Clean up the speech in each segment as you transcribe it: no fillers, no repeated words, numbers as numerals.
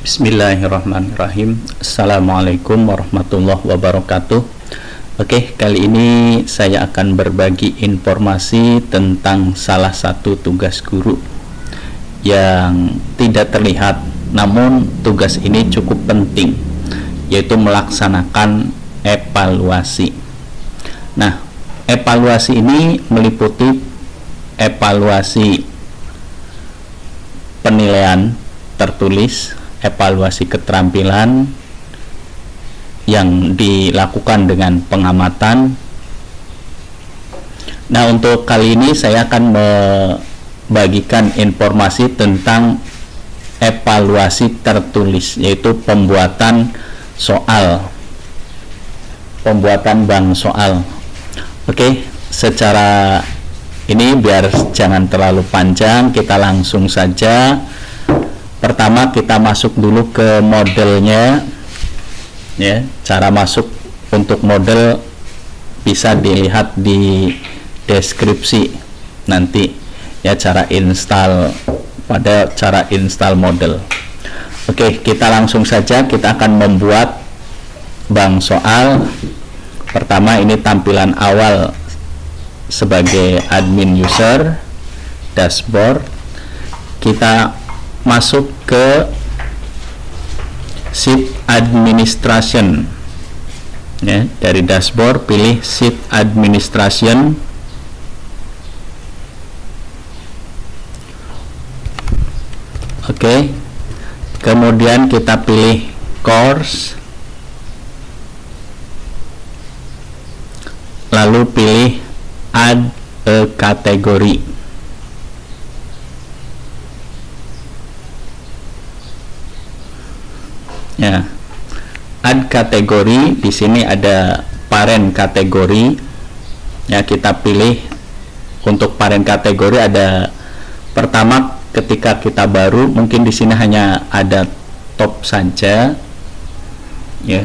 Bismillahirrahmanirrahim. Assalamualaikum warahmatullahi wabarakatuh. Oke, kali ini saya akan berbagi informasi tentang salah satu tugas guru yang tidak terlihat, namun tugas ini cukup penting, yaitu melaksanakan evaluasi. Nah, evaluasi ini meliputi evaluasi penilaian tertulis, evaluasi keterampilan yang dilakukan dengan pengamatan. Nah, untuk kali ini saya akan membagikan informasi tentang evaluasi tertulis, yaitu pembuatan bank soal. Oke, secara ini biar jangan terlalu panjang, kita langsung saja. Pertama, kita masuk dulu ke modelnya, ya. Cara masuk untuk model bisa dilihat di deskripsi nanti, ya, cara install model. Oke, kita langsung saja, kita akan membuat bank soal. Pertama, ini tampilan awal sebagai admin user, dashboard. Kita masuk ke sheet administration, ya. Dari dashboard pilih sheet administration, oke. Kemudian kita pilih course, lalu pilih add a category. Ya, add kategori. Di sini ada parent kategori, ya. Kita pilih untuk parent kategori. Ada pertama, ketika kita baru, mungkin di sini hanya ada top saja, ya.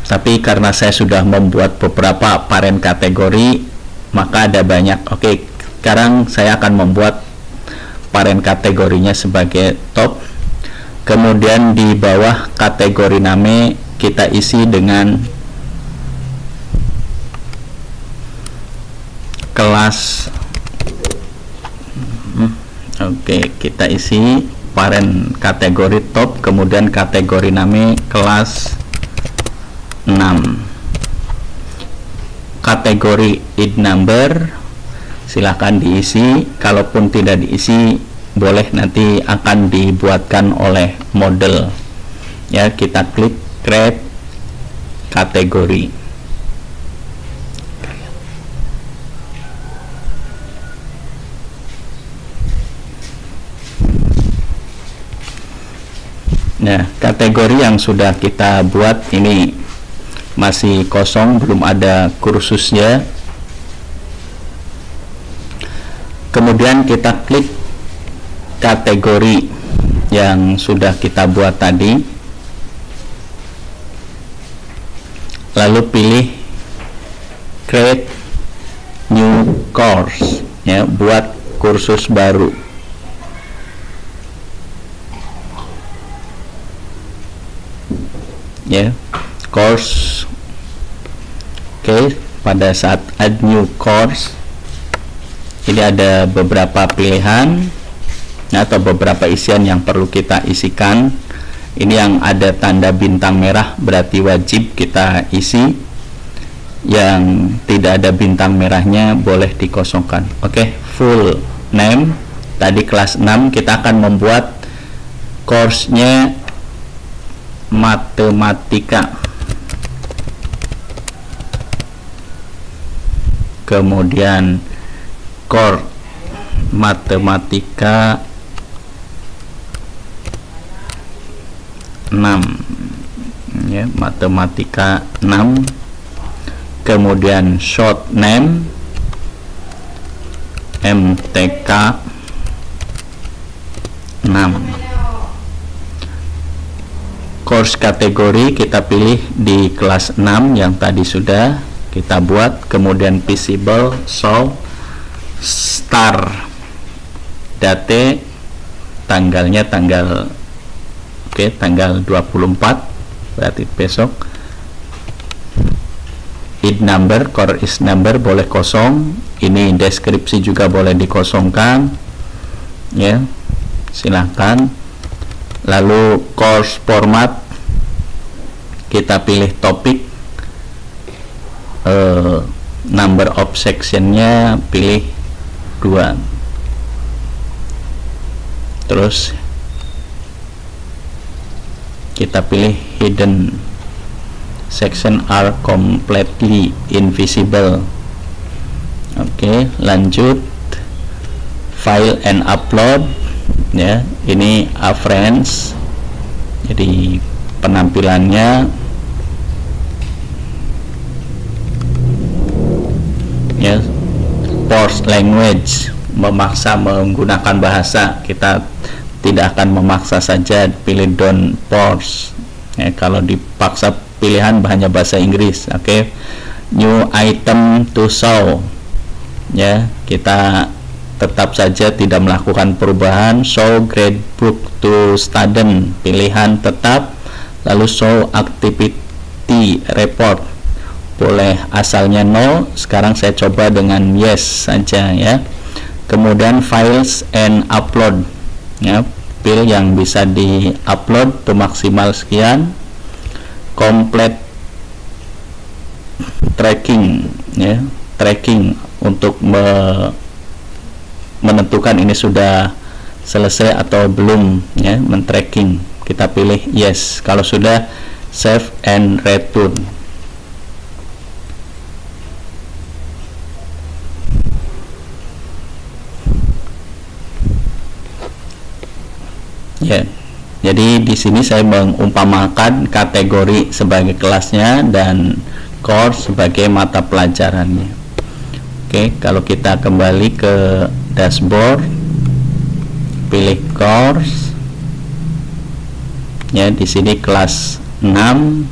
Tapi karena saya sudah membuat beberapa parent kategori, maka ada banyak. Oke, sekarang saya akan membuat parent kategorinya sebagai top. Kemudian di bawah kategori name kita isi dengan kelas. Oke, kita isi parent kategori top, kemudian kategori name kelas 6. Kategori id number silahkan diisi, kalaupun tidak diisi boleh nanti akan dibuatkan oleh model, ya. Kita klik create kategori. Nah, kategori yang sudah kita buat ini masih kosong, belum ada kursusnya. Kemudian kita klik kategori yang sudah kita buat tadi, lalu pilih create new course, ya, buat kursus baru. Ya, course. Oke, pada saat add new course ini ada beberapa pilihan atau beberapa isian yang perlu kita isikan. Ini yang ada tanda bintang merah berarti wajib kita isi, yang tidak ada bintang merahnya boleh dikosongkan. Oke, full name tadi kelas 6, kita akan membuat course-nya matematika, kemudian core matematika 6, ya, matematika 6. Kemudian short name MTK 6. Course kategori kita pilih di kelas 6 yang tadi sudah kita buat. Kemudian visible, show, star, date, tanggalnya tanggal tanggal 24, berarti besok. Id number, core is number boleh kosong, ini deskripsi juga boleh dikosongkan ya, silahkan. Lalu course format, kita pilih topik, number of sectionnya pilih 2, terus kita pilih hidden section are completely invisible. Oke, lanjut file and upload ya, ini friends, jadi penampilannya ya, force language, memaksa menggunakan bahasa, kita tidak akan memaksa saja, pilih don't force ya, kalau dipaksa pilihan hanya bahasa Inggris. Oke. New item to show ya, kita tetap saja tidak melakukan perubahan. Show gradebook to student, pilihan tetap. Lalu show activity report, boleh asalnya no, sekarang saya coba dengan yes saja ya. Kemudian files and upload ya, file yang bisa di upload itu maksimal sekian. Complete tracking ya, tracking untuk menentukan ini sudah selesai atau belum ya, men-tracking, kita pilih yes. Kalau sudah, save and return. Ya, jadi di sini saya mengumpamakan kategori sebagai kelasnya dan course sebagai mata pelajarannya. Oke, kalau kita kembali ke dashboard, pilih course ya, di sini kelas 6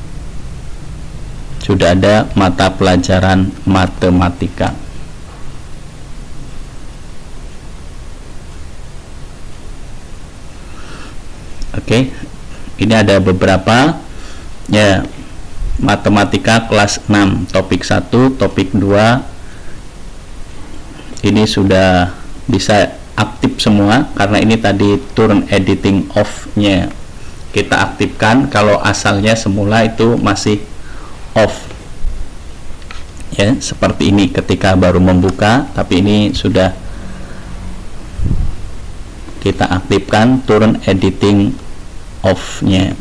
sudah ada mata pelajaran matematika. Oke, ini ada beberapa ya, matematika kelas 6, topik 1, topik 2 ini sudah bisa aktif semua, karena ini tadi turn editing off nya kita aktifkan. Kalau asalnya semula itu masih off ya, seperti ini ketika baru membuka, tapi ini sudah kita aktifkan turn editing off nya.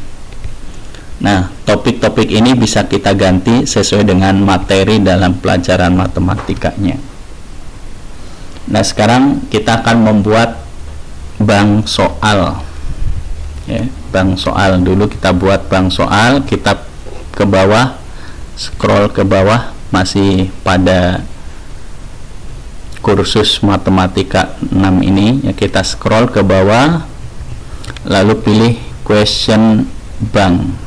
Nah, topik-topik ini bisa kita ganti sesuai dengan materi dalam pelajaran matematikanya. Nah, sekarang kita akan membuat bank soal ya, bank soal. Dulu kita buat bank soal, kita ke bawah, scroll ke bawah, masih pada kursus matematika 6 ini ya, kita scroll ke bawah, lalu pilih question bank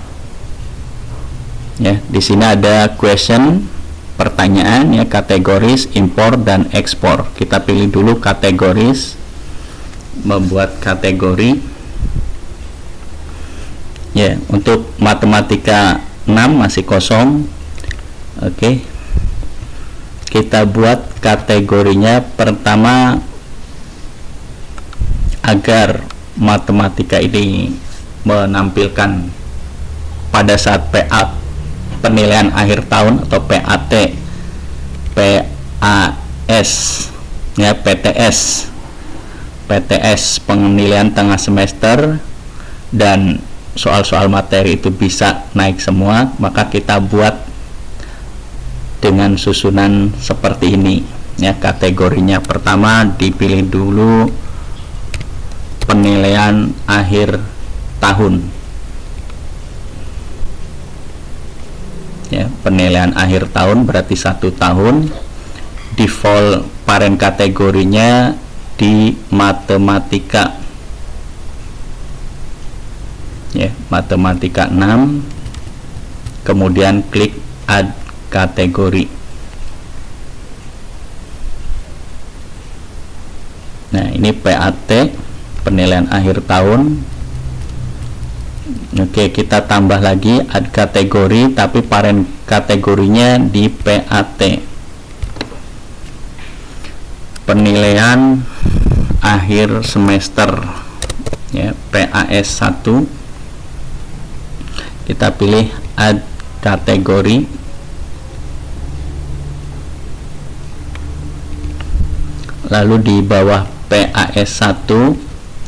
ya. Di sini ada question, pertanyaan ya, kategoris, import dan ekspor. Kita pilih dulu kategoris, membuat kategori ya. Untuk matematika 6 masih kosong. Oke, kita buat kategorinya. Pertama, agar matematika ini menampilkan pada saat PA, penilaian akhir tahun, atau PAT, PAS ya, PTS penilaian tengah semester, dan soal-soal materi itu bisa naik semua, maka kita buat dengan susunan seperti ini ya. Kategorinya pertama dipilih dulu penilaian akhir tahun ya, penilaian akhir tahun berarti 1 tahun. Default parent kategorinya di matematika ya, matematika 6, kemudian klik add kategori. Nah, ini PAT penilaian akhir tahun. Oke, kita tambah lagi add kategori, tapi parent kategorinya di PAT, penilaian akhir semester, ya, PAS 1. Kita pilih add kategori, lalu di bawah PAS 1,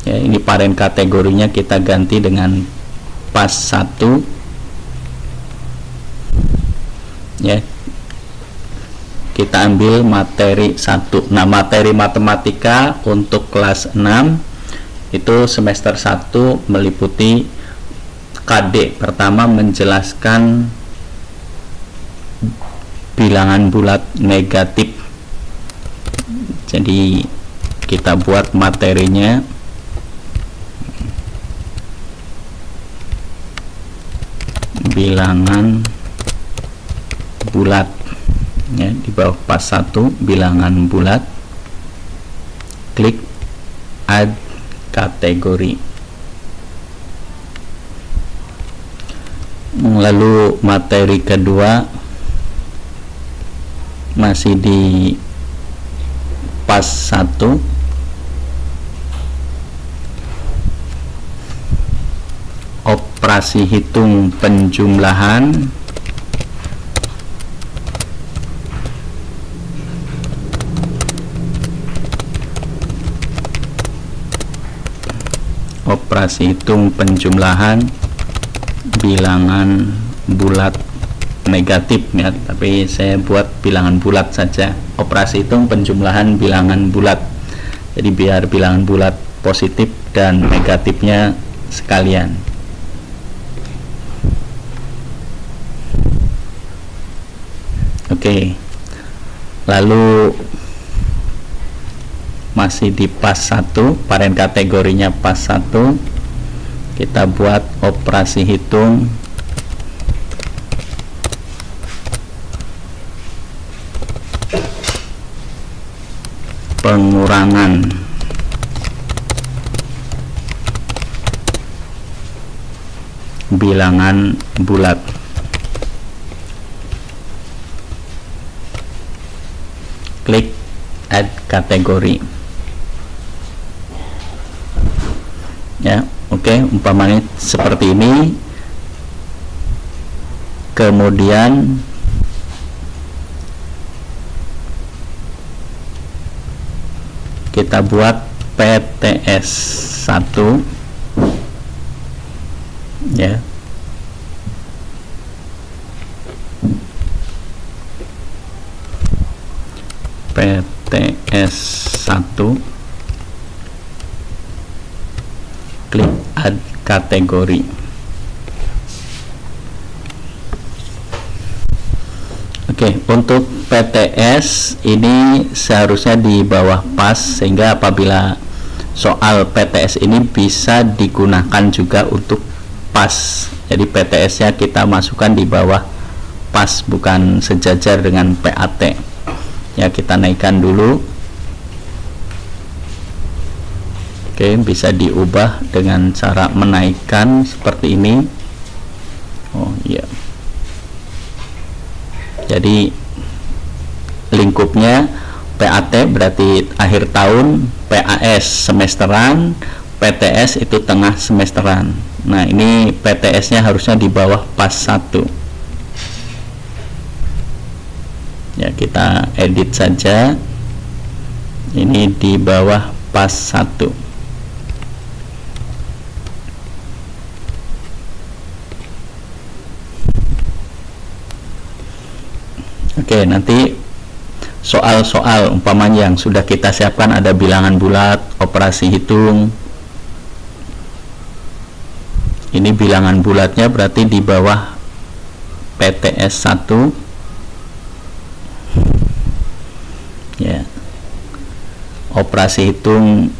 ya, ini parent kategorinya kita ganti dengan PAS 1, ya, kita ambil materi 1. Nah, materi matematika untuk kelas 6 itu semester 1 meliputi KD. Pertama, menjelaskan bilangan bulat negatif. Jadi kita buat materinya, bilangan bulat, ya, di bawah PAS 1 bilangan bulat, klik add kategori. Lalu materi kedua masih di PAS 1, operasi hitung penjumlahan, operasi hitung penjumlahan bilangan bulat negatif, ya, tapi saya buat bilangan bulat saja. Operasi hitung penjumlahan bilangan bulat, jadi biar bilangan bulat positif dan negatifnya sekalian. Oke, lalu masih di PAS 1, parent kategorinya PAS 1, kita buat operasi hitung pengurangan bilangan bulat. Klik add kategori, ya. Oke, umpamanya seperti ini. Kemudian kita buat PTS 1, ya. PTS 1, klik add kategori. Oke, untuk PTS ini seharusnya di bawah PAS, sehingga apabila soal PTS ini bisa digunakan juga untuk PAS. Jadi PTS-nya kita masukkan di bawah PAS, bukan sejajar dengan PAT. Ya, kita naikkan dulu. Oke, bisa diubah dengan cara menaikkan seperti ini. Oh iya. Jadi lingkupnya PAT berarti akhir tahun, PAS semesteran, PTS itu tengah semesteran. Nah, ini PTS-nya harusnya di bawah PAS 1. Ya, kita edit saja. Ini di bawah PAS 1. Oke, nanti soal-soal umpamanya yang sudah kita siapkan ada bilangan bulat, operasi hitung. Ini bilangan bulatnya berarti di bawah PTS 1. Ya, operasi hitung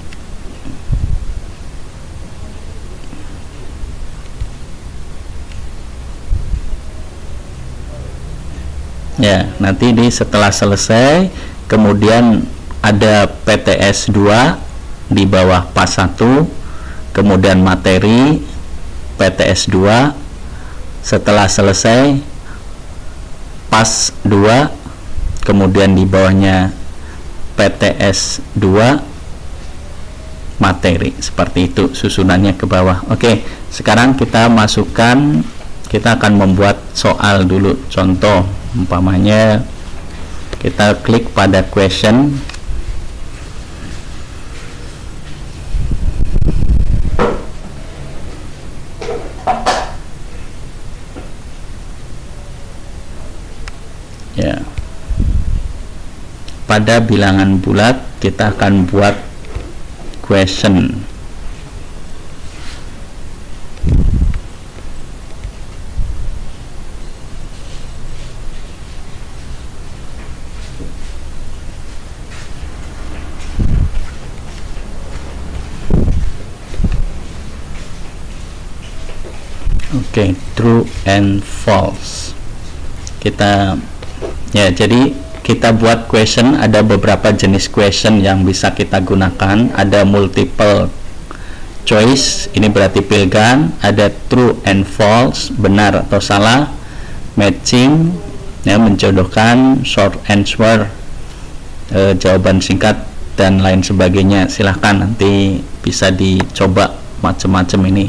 ya, nanti setelah selesai kemudian ada PTS 2, di bawah PAS 1, kemudian materi PTS 2. Setelah selesai PAS 2, kemudian di bawahnya PTS 2 materi. Seperti itu susunannya ke bawah. Oke, sekarang kita masukkan, kita akan membuat soal dulu. Contoh umpamanya kita klik pada question. Ya, pada bilangan bulat kita akan buat question. Oke, true and false. Kita ya, jadi kita buat question. Ada beberapa jenis question yang bisa kita gunakan. Ada multiple choice, ini berarti pilihan. Ada true and false, benar atau salah. Matching, ya, menjodohkan. Short answer, jawaban singkat dan lain sebagainya. Silahkan nanti bisa dicoba macam-macam ini.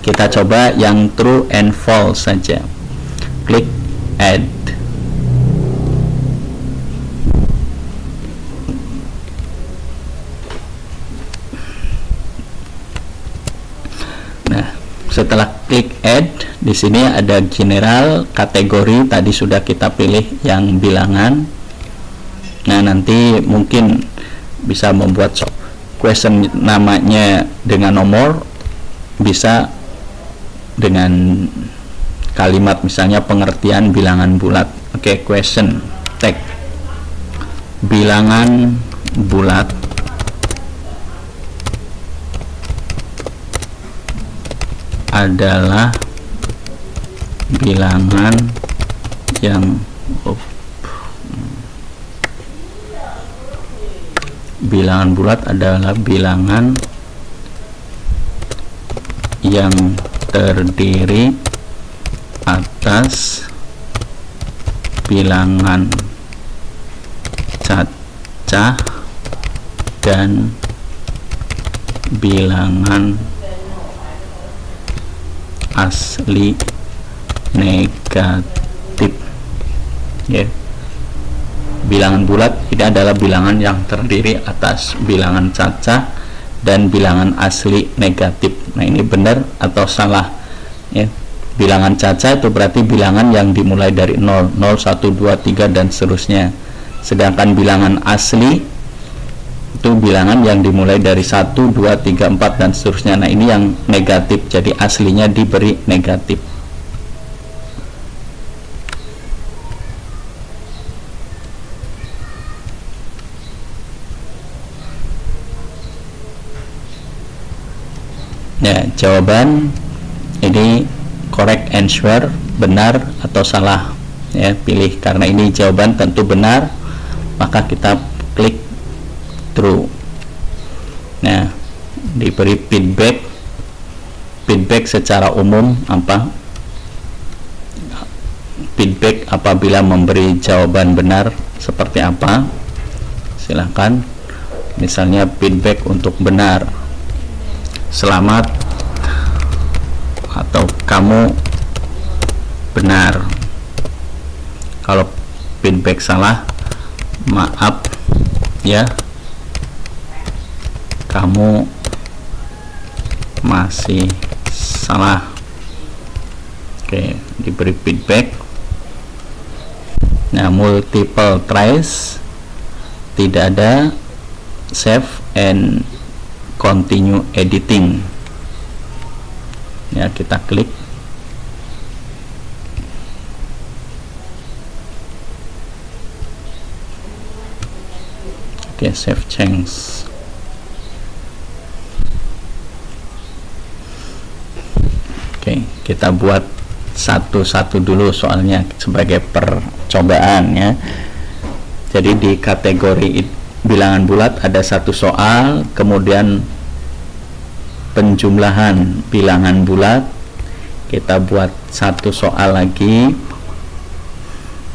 Kita coba yang true and false saja. Klik add. Nah, setelah klik add, di sini ada general, kategori tadi sudah kita pilih yang bilangan. Nah, nanti mungkin bisa membuat question namanya dengan nomor, bisa dengan kalimat misalnya pengertian bilangan bulat. Oke, question tag bilangan bulat adalah bilangan yang bilangan bulat adalah bilangan yang terdiri atas bilangan cacah dan bilangan asli negatif. Ya, bilangan bulat ini adalah bilangan yang terdiri atas bilangan cacah dan bilangan asli negatif. Nah, ini benar atau salah, ya. Bilangan cacah itu berarti bilangan yang dimulai dari 0, 0, 1, 2, 3 dan seterusnya. Sedangkan bilangan asli itu bilangan yang dimulai dari 1, 2, 3, 4 dan seterusnya. Nah, ini yang negatif, jadi aslinya diberi negatif. Ya, jawaban ini correct answer, benar atau salah, ya, pilih. Karena ini jawaban tentu benar, maka kita klik true. Nah, diberi feedback secara umum apa? Feedback apabila memberi jawaban benar seperti apa? Silahkan. Misalnya feedback untuk benar, selamat, atau kamu benar. Kalau feedback salah, maaf ya, kamu masih salah. Oke, diberi feedback. Nah, multiple tries tidak ada, save and continue editing. Ya, kita klik. Oke, save change. Oke, kita buat satu-satu dulu soalnya sebagai percobaan, ya. Jadi di kategori bilangan bulat ada satu soal, kemudian penjumlahan bilangan bulat kita buat satu soal lagi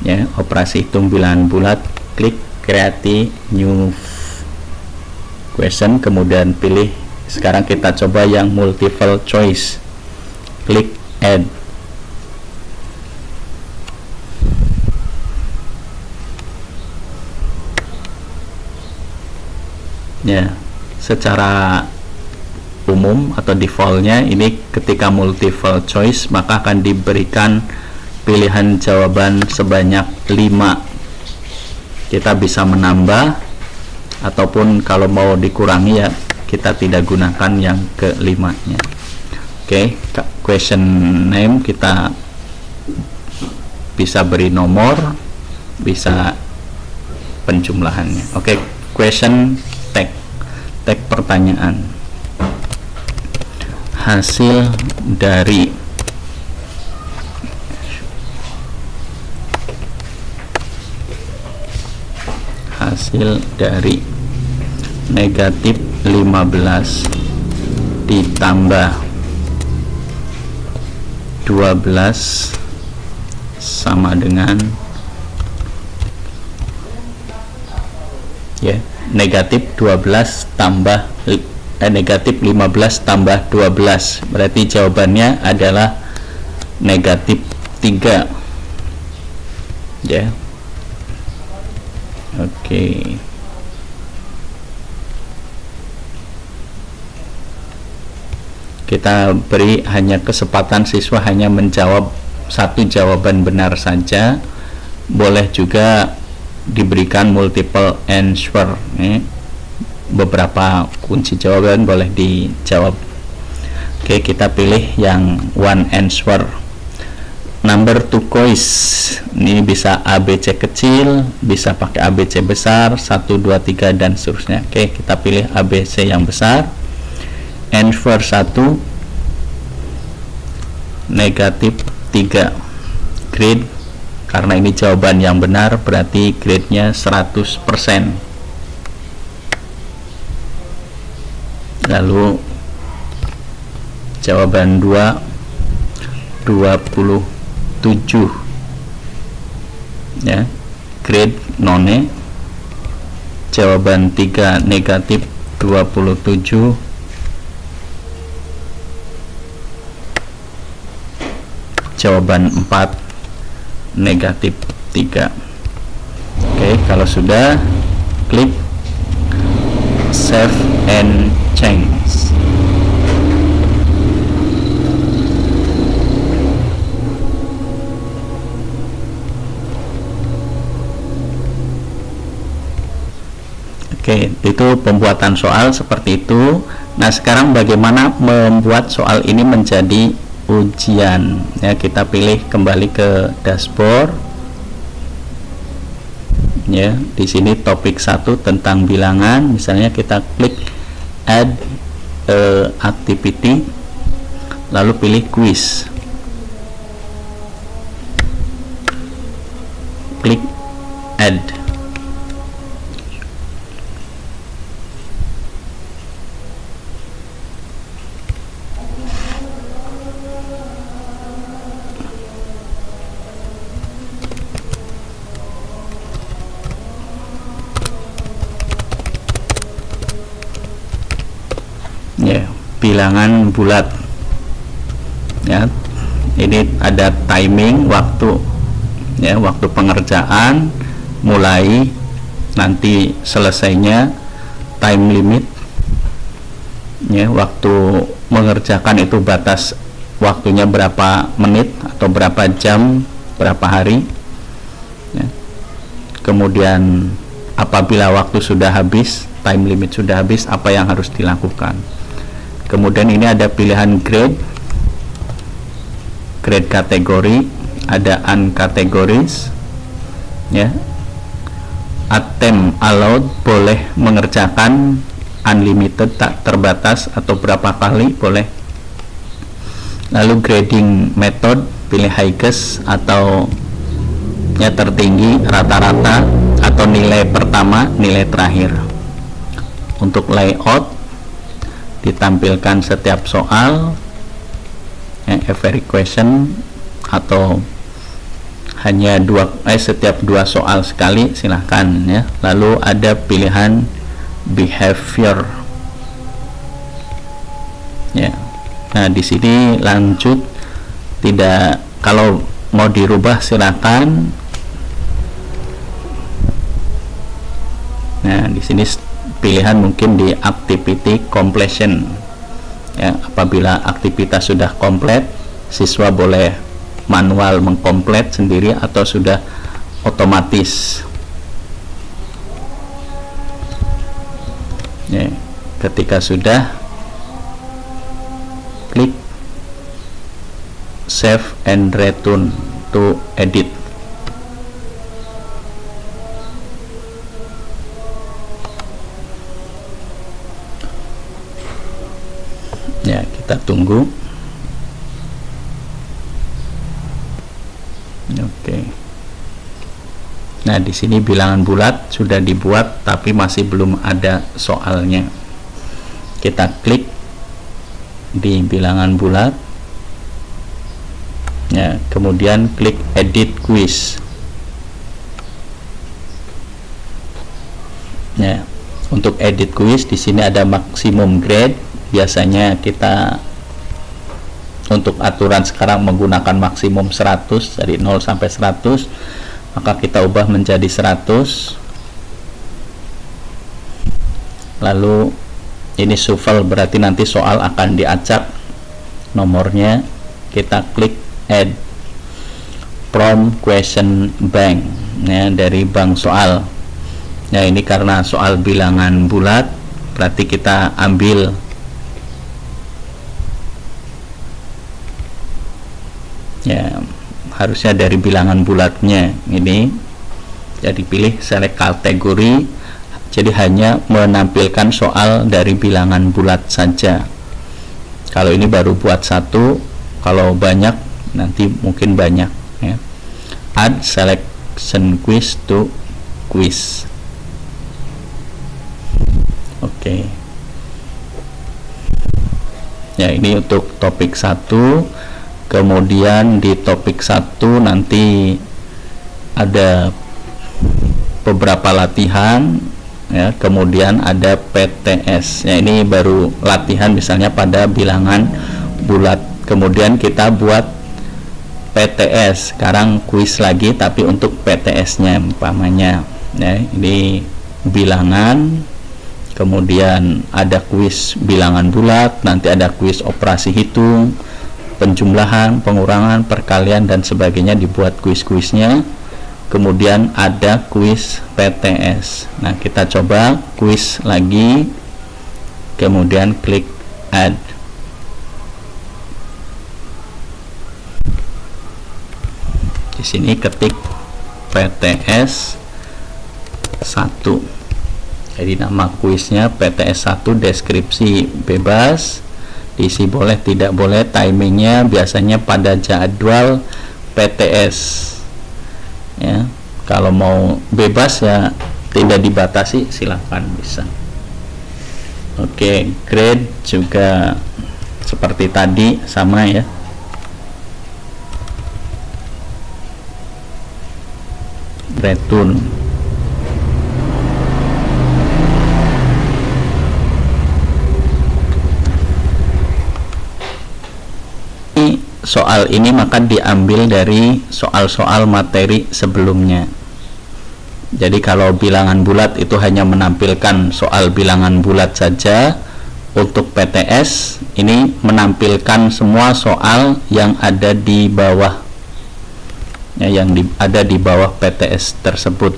ya, operasi hitung bilangan bulat, klik create new question, kemudian pilih, sekarang kita coba yang multiple choice, klik add. Ya, secara umum atau defaultnya ini ketika multiple choice maka akan diberikan pilihan jawaban sebanyak 5. Kita bisa menambah ataupun kalau mau dikurangi ya kita tidak gunakan yang ke-5-nya. Oke, question name kita bisa beri nomor, bisa penjumlahannya. Oke, question tag pertanyaan, hasil dari negatif 15 ditambah 12 sama dengan ya, negatif 12 tambah negatif 15 tambah 12, berarti jawabannya adalah negatif 3 ya. Oke. Kita beri hanya kesempatan siswa hanya menjawab satu jawaban benar saja, boleh juga diberikan multiple answer ya. Beberapa kunci jawaban boleh dijawab. Oke, kita pilih yang one answer. Number turquoise ini bisa ABC kecil, bisa pakai ABC besar 1, 2, 3 dan seterusnya. Oke, kita pilih ABC yang besar. Answer 1 negatif 3. Grade, karena ini jawaban yang benar berarti grade-nya 100%. Lalu jawaban 2 27 ya, grade none. Jawaban 3 negatif 27. Jawaban 4 negatif 3. Oke, kalau sudah klik save and change. Oke, itu pembuatan soal seperti itu. Nah, sekarang bagaimana membuat soal ini menjadi ujian ya, kita pilih kembali ke dashboard ya. Di sini topik 1 tentang bilangan, misalnya kita klik add activity, lalu pilih quiz, klik add. Ya, bilangan bulat ya, ini ada timing waktu ya, waktu pengerjaan mulai nanti selesainya, time limit ya, waktu mengerjakan itu batas waktunya berapa menit atau berapa jam, berapa hari ya. Kemudian apabila waktu sudah habis, time limit sudah habis, apa yang harus dilakukan. Kemudian ini ada pilihan grade kategori, ada uncategories ya. Attempt allowed, boleh mengerjakan, unlimited tak terbatas atau berapa kali boleh. Lalu grading method, pilih highest atau ya tertinggi, rata-rata atau nilai pertama, nilai terakhir. Untuk layout ditampilkan setiap soal, every question, atau hanya setiap dua soal sekali, silahkan ya. Lalu ada pilihan behavior ya. Nah, di sini lanjut, tidak, kalau mau dirubah silahkan. Nah, di sini pilihan mungkin di activity completion ya. Apabila aktivitas sudah komplit, siswa boleh manual mengkomplet sendiri atau sudah otomatis ya. Ketika sudah, klik save and return to edit. Ya, kita tunggu. Oke. Nah, di sini bilangan bulat sudah dibuat tapi masih belum ada soalnya. Kita klik di bilangan bulat. Ya, kemudian klik edit quiz. Ya, untuk edit quiz di sini ada maksimum grade. Biasanya kita untuk aturan sekarang menggunakan maksimum 100, dari 0 sampai 100, maka kita ubah menjadi 100. Lalu ini shuffle, berarti nanti soal akan diacak nomornya. Kita klik add from question bank ya, dari bank soal. Nah, ini karena soal bilangan bulat, berarti kita ambil ya, harusnya dari bilangan bulatnya ini. Jadi pilih select kategori, jadi hanya menampilkan soal dari bilangan bulat saja. Kalau ini baru buat satu, kalau banyak nanti mungkin banyak ya. Add selection quiz to quiz. Oke. Ya, ini untuk topik 1. Kemudian di topik 1 nanti ada beberapa latihan ya, kemudian ada PTS ya. Ini baru latihan misalnya pada bilangan bulat, kemudian kita buat PTS. Sekarang kuis lagi tapi untuk PTS nya umpamanya ya. Ini bilangan, kemudian ada kuis bilangan bulat, nanti ada kuis operasi hitung, penjumlahan, pengurangan, perkalian dan sebagainya, dibuat kuis-kuisnya. Kemudian ada kuis PTS. Nah, kita coba kuis lagi, kemudian klik add. Di sini ketik PTS 1. Jadi nama kuisnya PTS 1, deskripsi bebas, diisi boleh tidak boleh, timingnya biasanya pada jadwal PTS ya. Kalau mau bebas ya tidak dibatasi, silahkan bisa. Oke, grade juga seperti tadi sama ya. Return. Soal ini maka diambil dari soal-soal materi sebelumnya. Jadi kalau bilangan bulat itu hanya menampilkan soal bilangan bulat saja. Untuk PTS ini menampilkan semua soal yang ada di bawah ya, yang ada di bawah PTS tersebut.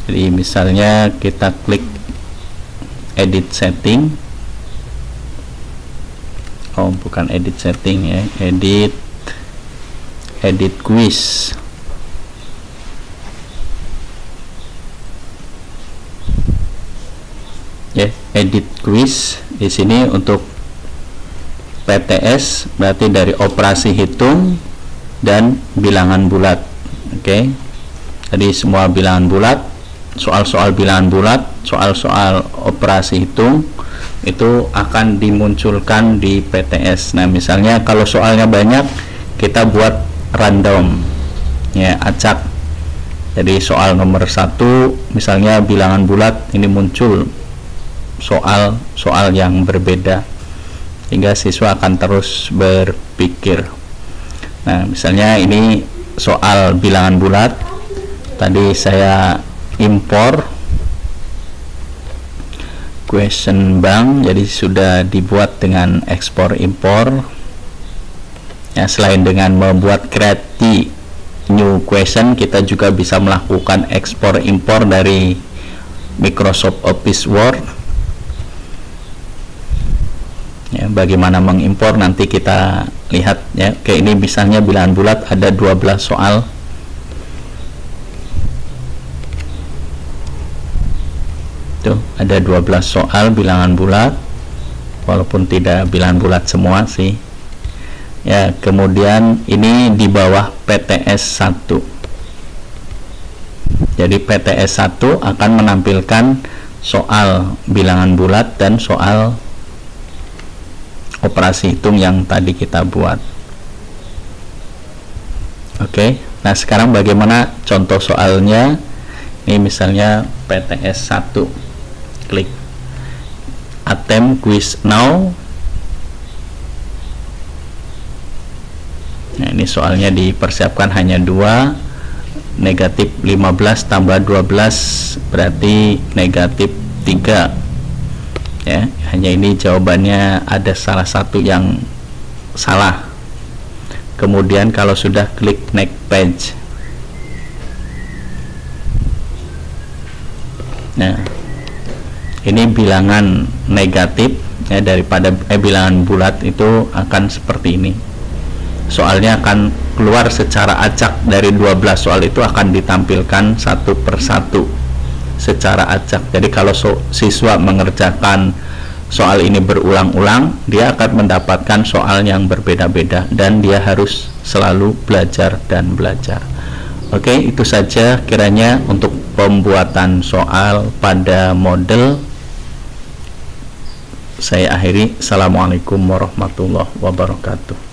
Jadi misalnya kita klik edit setting. Oh, bukan edit setting ya, edit quiz. Ya, edit quiz di sini untuk PTS berarti dari operasi hitung dan bilangan bulat. Oke. Jadi semua bilangan bulat, soal-soal bilangan bulat, soal-soal operasi hitung itu akan dimunculkan di PTS. Nah, misalnya kalau soalnya banyak, kita buat random, ya, acak. Jadi soal nomor 1, misalnya bilangan bulat, ini muncul soal-soal yang berbeda, hingga siswa akan terus berpikir. Nah, misalnya ini soal bilangan bulat, tadi saya impor question bank, jadi sudah dibuat dengan ekspor impor. Ya, selain dengan membuat create new question, kita juga bisa melakukan ekspor impor dari Microsoft Office Word. Ya, bagaimana mengimpor nanti kita lihat, ya. Kayak ini misalnya bilangan bulat ada 12 soal. Tuh, ada 12 soal bilangan bulat, walaupun tidak bilangan bulat semua sih. Ya, kemudian ini di bawah PTS 1. Jadi PTS 1 akan menampilkan soal bilangan bulat dan soal operasi hitung yang tadi kita buat. Oke, nah sekarang bagaimana contoh soalnya? Ini misalnya PTS 1. Klik attempt quiz now. Nah, ini soalnya dipersiapkan hanya 2, negatif 15 tambah 12 berarti negatif 3. Ya, hanya ini jawabannya ada salah satu yang salah. Kemudian kalau sudah klik next page. Nah, ini bilangan negatif, ya, daripada bilangan bulat itu akan seperti ini. Soalnya akan keluar secara acak, dari 12 soal itu akan ditampilkan satu persatu secara acak. Jadi kalau siswa mengerjakan soal ini berulang-ulang, dia akan mendapatkan soal yang berbeda-beda dan dia harus selalu belajar dan belajar. Oke, itu saja kiranya untuk pembuatan soal pada model. Saya akhiri. Assalamualaikum warahmatullahi wabarakatuh.